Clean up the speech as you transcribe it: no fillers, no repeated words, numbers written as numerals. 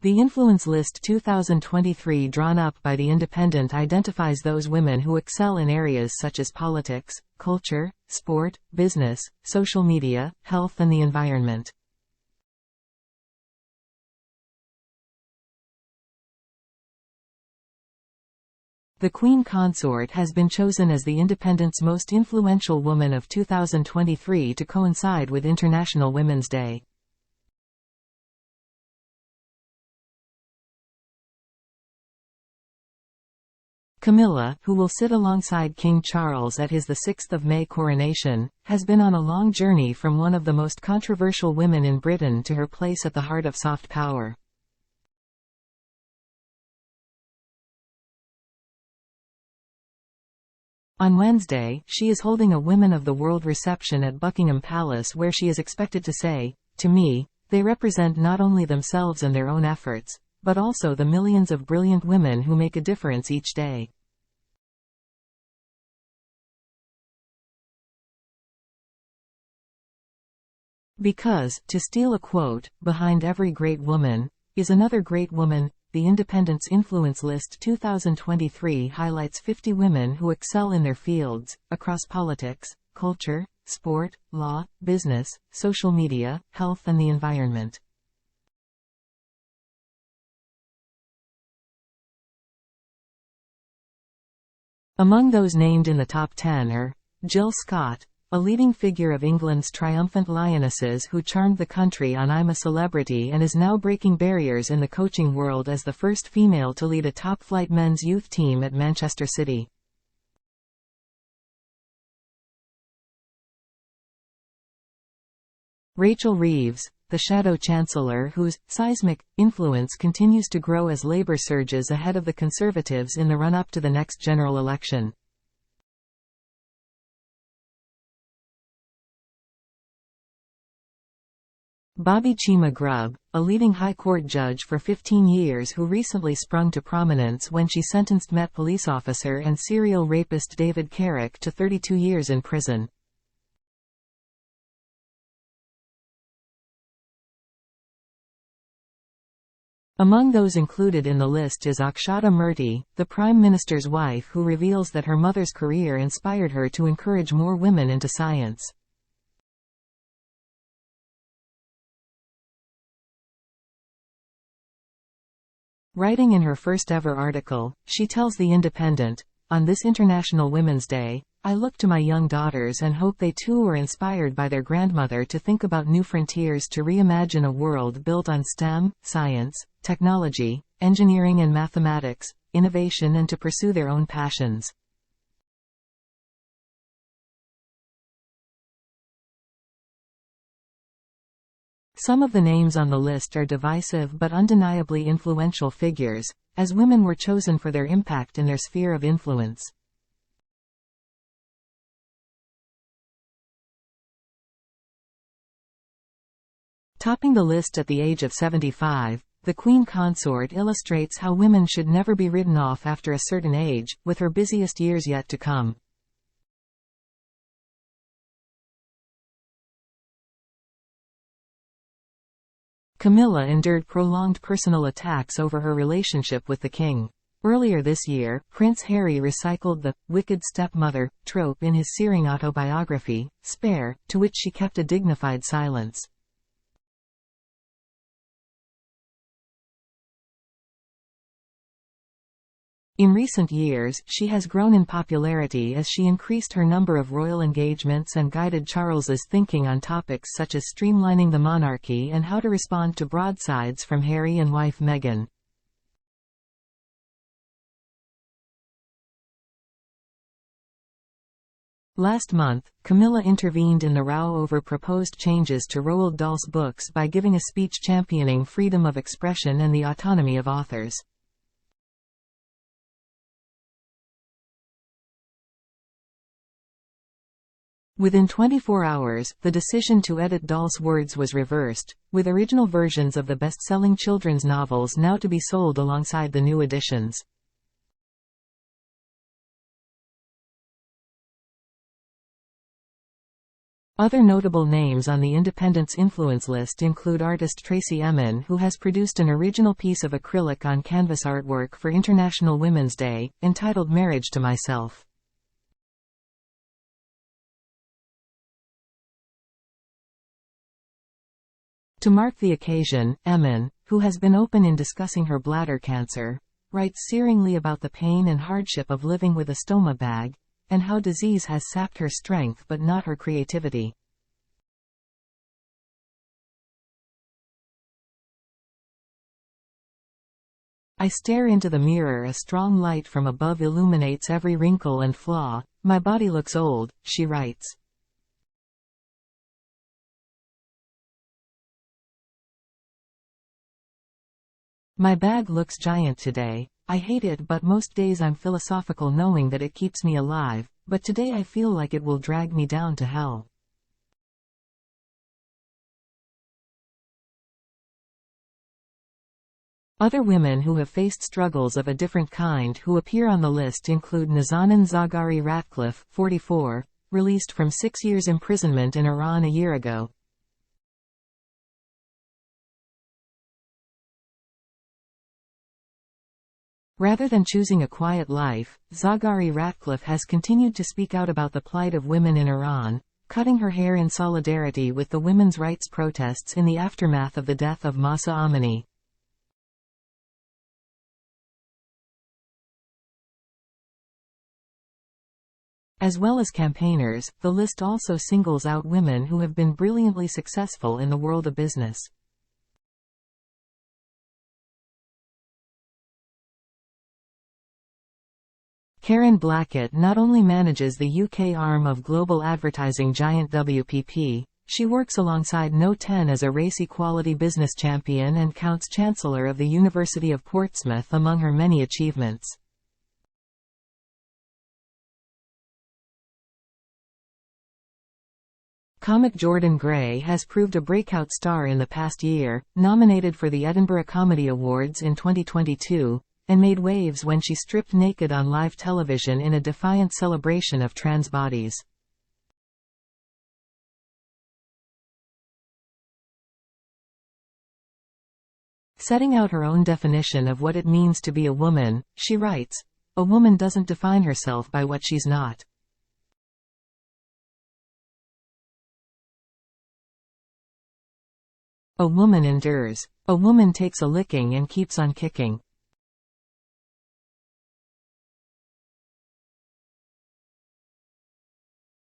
The Influence List 2023 drawn up by The Independent identifies those women who excel in areas such as politics, culture, sport, business, social media, health and the environment. The Queen Consort has been chosen as The Independent's most influential woman of 2023 to coincide with International Women's Day. Camilla, who will sit alongside King Charles at his 6 May coronation, has been on a long journey from one of the most controversial women in Britain to her place at the heart of soft power. On Wednesday, she is holding a Women of the World reception at Buckingham Palace where she is expected to say, "To me, they represent not only themselves and their own efforts, but also the millions of brilliant women who make a difference each day." Because, to steal a quote, behind every great woman is another great woman. The Independent's Influence List 2023 highlights 50 women who excel in their fields, across politics, culture, sport, law, business, social media, health and the environment. Among those named in the top 10 are Jill Scott, a leading figure of England's triumphant Lionesses who charmed the country on I'm a Celebrity and is now breaking barriers in the coaching world as the first female to lead a top-flight men's youth team at Manchester City. Rachel Reeves, the Shadow Chancellor whose seismic influence continues to grow as Labour surges ahead of the Conservatives in the run-up to the next general election. Bobby Chima Grubb, a leading High Court judge for 15 years who recently sprung to prominence when she sentenced Met police officer and serial rapist David Carrick to 32 years in prison. Among those included in the list is Akshata Murthy, the Prime Minister's wife who reveals that her mother's career inspired her to encourage more women into science. Writing in her first ever article, she tells The Independent, "On this International Women's Day, I look to my young daughters and hope they too are inspired by their grandmother to think about new frontiers to reimagine a world built on STEM, science, technology, engineering and mathematics, innovation and to pursue their own passions." Some of the names on the list are divisive but undeniably influential figures, as women were chosen for their impact in their sphere of influence. Topping the list at the age of 75, the Queen Consort illustrates how women should never be written off after a certain age, with her busiest years yet to come. Camilla endured prolonged personal attacks over her relationship with the king. Earlier this year, Prince Harry recycled the "wicked stepmother" trope in his searing autobiography, Spare, to which she kept a dignified silence. In recent years, she has grown in popularity as she increased her number of royal engagements and guided Charles's thinking on topics such as streamlining the monarchy and how to respond to broadsides from Harry and wife Meghan. Last month, Camilla intervened in the row over proposed changes to Roald Dahl's books by giving a speech championing freedom of expression and the autonomy of authors. Within 24 hours, the decision to edit Dahl's words was reversed, with original versions of the best-selling children's novels now to be sold alongside the new editions. Other notable names on the Independent's influence list include artist Tracey Emin, who has produced an original piece of acrylic on canvas artwork for International Women's Day, entitled Marriage to Myself. To mark the occasion, Emin, who has been open in discussing her bladder cancer, writes searingly about the pain and hardship of living with a stoma bag, and how disease has sapped her strength but not her creativity. I stare into the mirror, a strong light from above illuminates every wrinkle and flaw. My body looks old, she writes. My bag looks giant today. I hate it, but most days I'm philosophical knowing that it keeps me alive, but today I feel like it will drag me down to hell. Other women who have faced struggles of a different kind who appear on the list include Nazanin Zaghari Ratcliffe, 44, released from 6 years imprisonment in Iran a year ago. Rather than choosing a quiet life, Zaghari Ratcliffe has continued to speak out about the plight of women in Iran, cutting her hair in solidarity with the women's rights protests in the aftermath of the death of Mahsa Amini. As well as campaigners, the list also singles out women who have been brilliantly successful in the world of business. Karen Blackett not only manages the UK arm of global advertising giant WPP, she works alongside No 10 as a race equality business champion and counts Chancellor of the University of Portsmouth among her many achievements. Comic Jordan Gray has proved a breakout star in the past year, nominated for the Edinburgh Comedy Awards in 2022, and made waves when she stripped naked on live television in a defiant celebration of trans bodies. Setting out her own definition of what it means to be a woman, she writes, "A woman doesn't define herself by what she's not. A woman endures. A woman takes a licking and keeps on kicking."